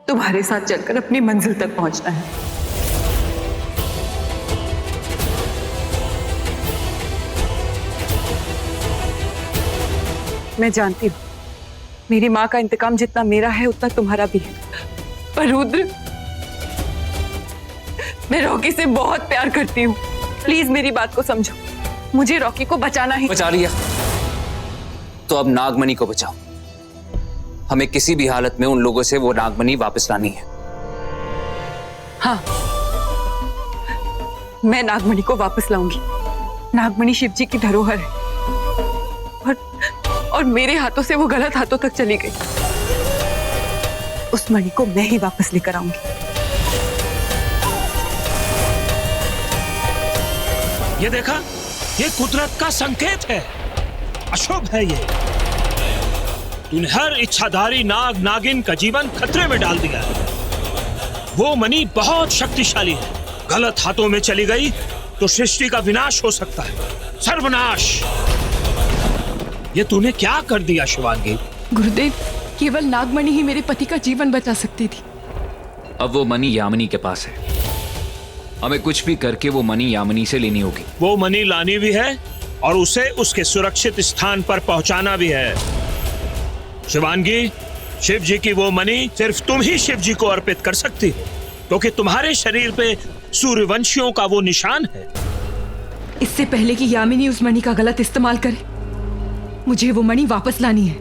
तुम्हारे साथ चलकर अपनी मंजिल तक पहुंचना है। मैं जानती हूँ मेरी माँ का इंतकाम जितना मेरा है उतना तुम्हारा भी है, पर रुद्र, मैं रॉकी से बहुत प्यार करती हूँ। प्लीज मेरी बात को समझो, मुझे रॉकी को बचाना ही। बचा लिया तो अब नागमणि को बचाओ। हमें किसी भी हालत में उन लोगों से वो नागमणि वापस लानी है। हाँ, मैं नागमणि को वापस लाऊंगी। नागमणि शिव जी की धरोहर है और मेरे हाथों से वो गलत हाथों तक चली गई। उस मणि को मैं ही वापस लेकर आऊंगी। ये देखा, ये कुदरत का संकेत है, अशुभ है ये। तूने हर इच्छाधारी नाग नागिन का जीवन खतरे में डाल दिया है। वो मणि बहुत शक्तिशाली है, गलत हाथों में चली गई तो सृष्टि का विनाश हो सकता है, सर्वनाश। ये तूने क्या कर दिया शिवांगी? गुरुदेव, केवल नागमणि ही मेरे पति का जीवन बचा सकती थी। अब वो मणि यामिनी के पास है। हमें कुछ भी करके वो मणि यामिनी से लेनी होगी। वो मणि लानी भी है और उसे उसके सुरक्षित स्थान पर पहुंचाना भी है। शिवांगी, शिव जी की वो मणि सिर्फ तुम ही शिव जी को अर्पित कर सकती हो, क्योंकि तुम्हारे शरीर पे सूर्यवंशियों का वो निशान है। इससे पहले कि यामिनी उस मणि का गलत इस्तेमाल करे, मुझे वो मणि वापस लानी है।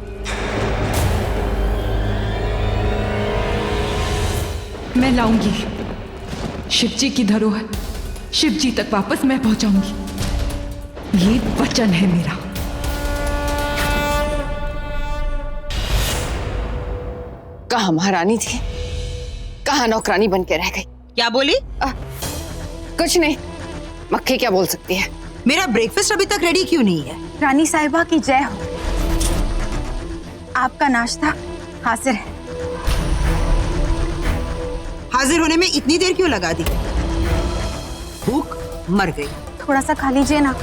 मैं लाऊंगी। शिव जी की धरोहर शिव जी तक वापस मैं पहुंचाऊंगी। ये वचन है मेरा। कहाँ महारानी थी, कहाँ नौकरानी बन के रह गई? क्या बोली? कुछ नहीं, मक्खी क्या बोल सकती है। मेरा ब्रेकफास्ट अभी तक रेडी क्यों नहीं है? रानी साहिबा की जय हो। आपका नाश्ता हाजिर है। हाजिर होने में इतनी देर क्यों लगा दी? भूख मर गई। थोड़ा सा खा लीजिए ना।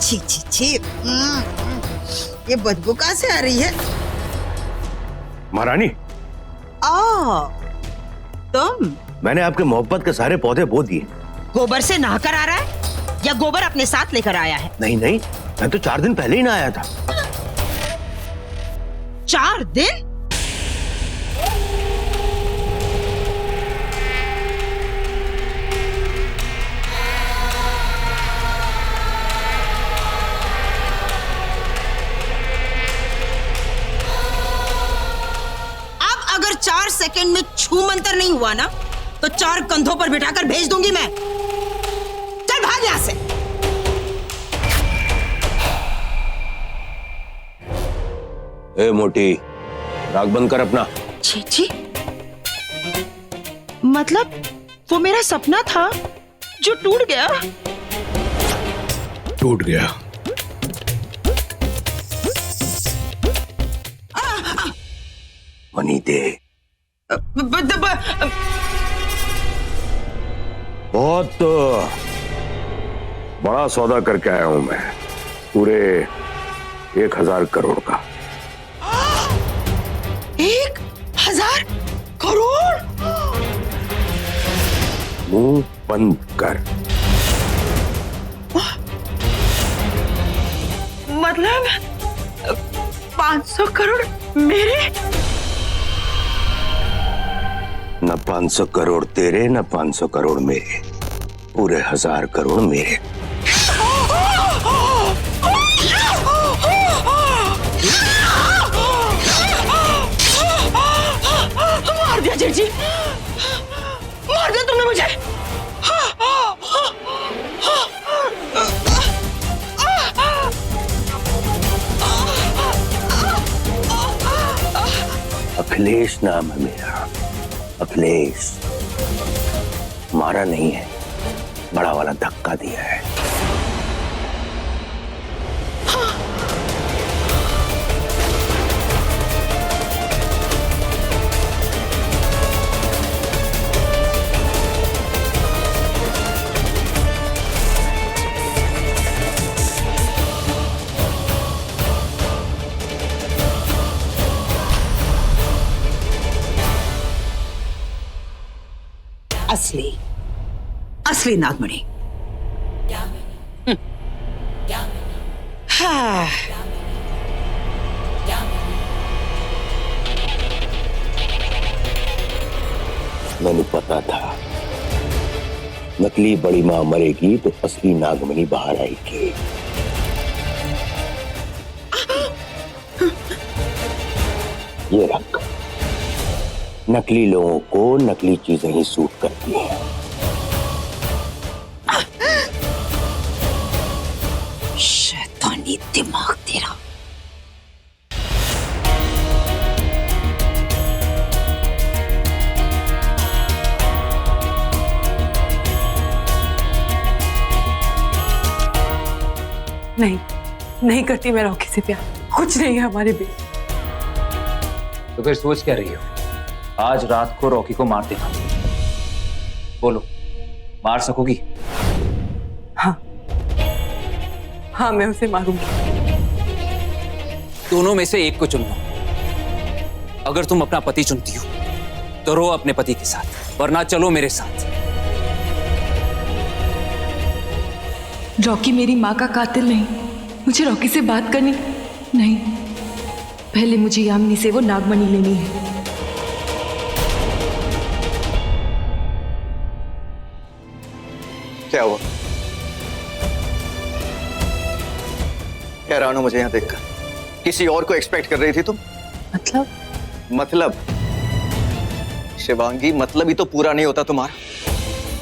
छी छी छी, ये बदबू कहाँ से आ रही है? महारानी, तुम? मैंने आपके मोहब्बत के सारे पौधे बो दिए। गोबर से नहाकर आ रहा है या गोबर अपने साथ लेकर आया है? नहीं नहीं, मैं तो 4 दिन पहले ही नहाया था। 4 दिन? अब अगर 4 सेकंड में छू मंतर नहीं हुआ ना, तो 4 कंधों पर बिठाकर भेज दूंगी मैं। चल भाग यहां से। ए मोटी, राग बंद कर अपना। छी छी, मतलब वो मेरा सपना था जो टूट गया। टूट गया। मनी दे। बहुत बड़ा सौदा करके आया हूं मैं, पूरे 1000 करोड़ का। 1000 करोड़? मुंह बंद कर। मतलब 500 करोड़ मेरे? न 500 करोड़ तेरे, न 500 करोड़ मेरे, पूरे 1000 करोड़ मेरे। मार दिया जेठ जी, मार दिया तुमने मुझे। अखिलेश नाम है मेरा, अखिलेश। मारा नहीं है, बड़ा वाला धक्का दिया है। असली असली नागमणि। हाँ। मैंने पता था नकली बड़ी मां मरेगी तो असली नागमणि बाहर आएगी। ये रख, नकली लोगों को नकली चीजें ही सूट करती हैं। शैतानी दिमाग तेरा। नहीं, नहीं करती मैं रॉकी से प्यार। कुछ नहीं है हमारे बीच। तो फिर सोच क्या रही हो? आज रात को रॉकी को मार देना। बोलो, मार सकोगी? हाँ, हाँ मैं उसे मारूंगी। दोनों में से एक को चुन लो। अगर तुम अपना पति चुनती हो तो रो अपने पति के साथ, वरना चलो मेरे साथ। रॉकी मेरी माँ का कातिल नहीं। मुझे रॉकी से बात करनी नहीं। पहले मुझे यामिनी से वो नागमणि लेनी है। क्या हुआ? हैरान हो मुझे यहां देखकर। किसी और को एक्सपेक्ट कर रही थी तुम? मतलब शिवांगी, मतलब ही तो पूरा नहीं होता तुम्हारा,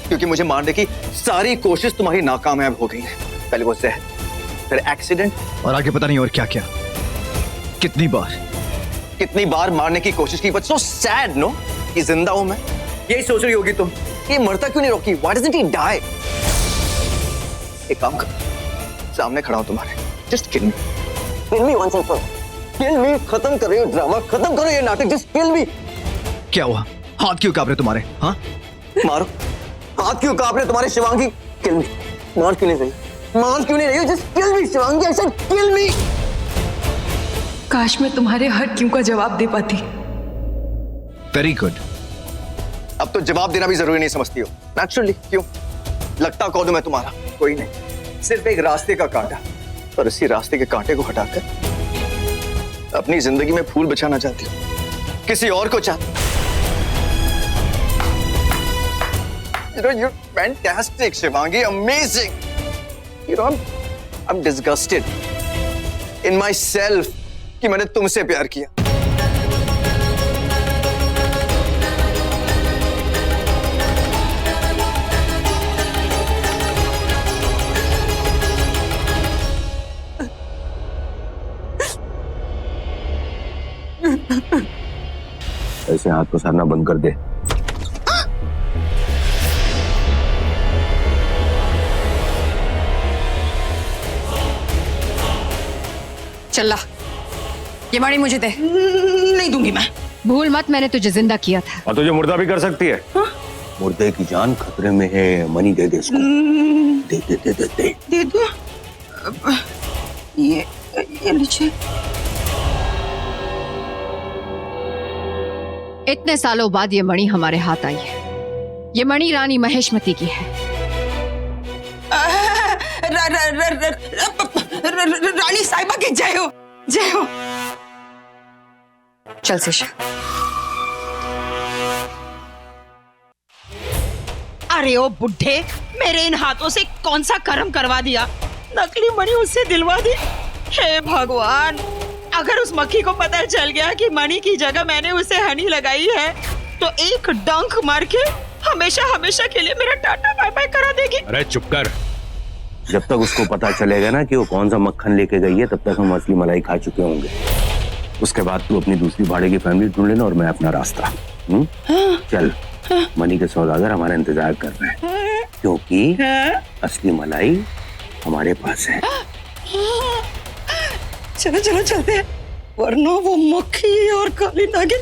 क्योंकि मुझे मारने की सारी कोशिश तुम्हारी नाकामयाब हो गई है। पहले वो जहर, फिर एक्सीडेंट, और आगे पता नहीं और क्या क्या। कितनी बार मारने की कोशिश की। बट सो सैड नो कि जिंदा हूं मैं। यही सोच रही होगी तुम, ये मरता क्यों नहीं Rocky? Why doesn't he die? एक काम कर, सामने खड़ा हूं तुम्हारे। Just kill me once and for all. Kill me. खत्म कर रही हो ड्रामा, खत्म करो ये नाटक। Just kill me. क्या हुआ? हाथ क्यों कांप रहे तुम्हारे? हाँ, मारो। हाथ क्यों कांप रहे तुम्हारे शिवांगी? किल मी। मार क्यों नहीं रही? मार क्यों नहीं रही हो? Just kill me Shivangi. I said kill me. काश मैं तुम्हारे हर क्यों का जवाब दे पाती। Very good. अब तो जवाब देना भी जरूरी नहीं समझती हो। नेचुरली। क्यों? लगता कौन हूं मैं तुम्हारा? कोई नहीं, सिर्फ एक रास्ते का कांटा। और इसी रास्ते के कांटे को हटाकर अपनी जिंदगी में फूल बिछाना चाहती हूँ। किसी और को चाहती। You know, you're fantastic, Shivangi. Amazing. You know, I'm disgusted in myself कि मैंने तुमसे प्यार किया। ऐसे हाथ को सारना बंद कर दे। चल्ला, ये मणि मुझे दे। नहीं दूंगी मैं। भूल मत, मैंने तुझे जिंदा किया था। और तुझे मुर्दा भी कर सकती है। हाँ? मुर्दे की जान खतरे में है। मनी दे दे इसको। दे दे दे दे दे। दे दो। ये लीजिए। इतने सालों बाद ये मणि हमारे हाथ आई है। ये मणि रानी महेशमती की है। रानी साहिबा की जय हो, जय हो। चल शिशा। अरे ओ बुढ़े, मेरे इन हाथों से कौन सा कर्म करवा दिया? नकली मणि उससे दिलवा दी। हे भगवान, अगर उस मक्खी को पता चल गया कि मणि की जगह मैंने उसे हनी लगाई है तो एक डंक मार के हमेशा हमेशा के लिए मेरा टाटा बाय बाय करा देगी। अरे चुप कर। जब तक उसको पता चलेगा ना कि वो कौन सा मक्खन लेके गई है, तब तक हम असली मलाई खा चुके होंगे। उसके बाद तू अपनी दूसरी भाड़े की फैमिली ढूंढ लेना और मैं अपना रास्ता। चल, मनी के सौदागर हमारा इंतजार कर रहे हैं, क्योंकि असली मलाई हमारे पास है। चलो चलो चलते हैं, वरना वो मक्खी और काली नागिन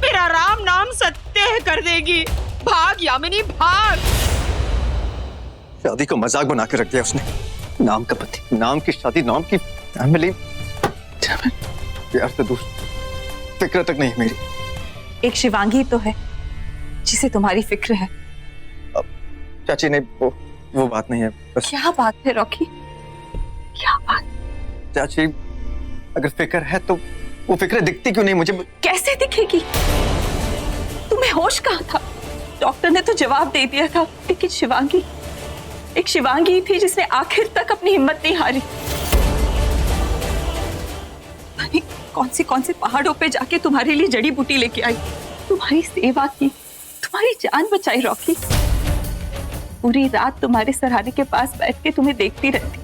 मेरा राम नाम सत्य कर देगी। भाग यामिनी भाग। शादी को मजाक बना के रख दिया उसने। नाम का पति, नाम की शादी, नाम की फैमिली। प्यार से दूर, फिक्र तक नहीं मेरी। एक शिवांगी तो है जिसे तुम्हारी फिक्र है, चाची नहीं, वो बात नहीं है बस। क्या बात है रॉकी, क्या बात? चाची अगर फिक्र है तो वो फिक्र दिखती क्यों नहीं मुझे? कैसे दिखेगी? तुम्हें होश कहाँ था? डॉक्टर ने तो जवाब दे दिया था, लेकिन शिवांगी, एक शिवांगी थी जिसने आखिर तक अपनी हिम्मत नहीं हारी। कौन से पहाड़ों पे जाके तुम्हारे लिए जड़ी बूटी लेके आई, तुम्हारी सेवा की, तुम्हारी जान बचाई रॉकी। पूरी रात तुम्हारे सराहने के पास बैठ के तुम्हें देखती रहती,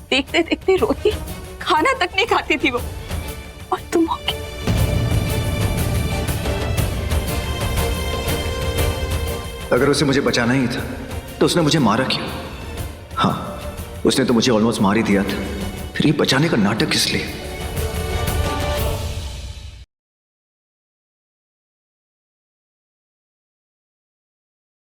देखते देखते रोती, खाना तक नहीं खाती थी वो, और तुम होगी। अगर उसे मुझे बचाना ही था तो उसने मुझे मारा क्यों? हाँ, उसने तो मुझे ऑलमोस्ट मार ही दिया था, फिर ये बचाने का नाटक किस लिए?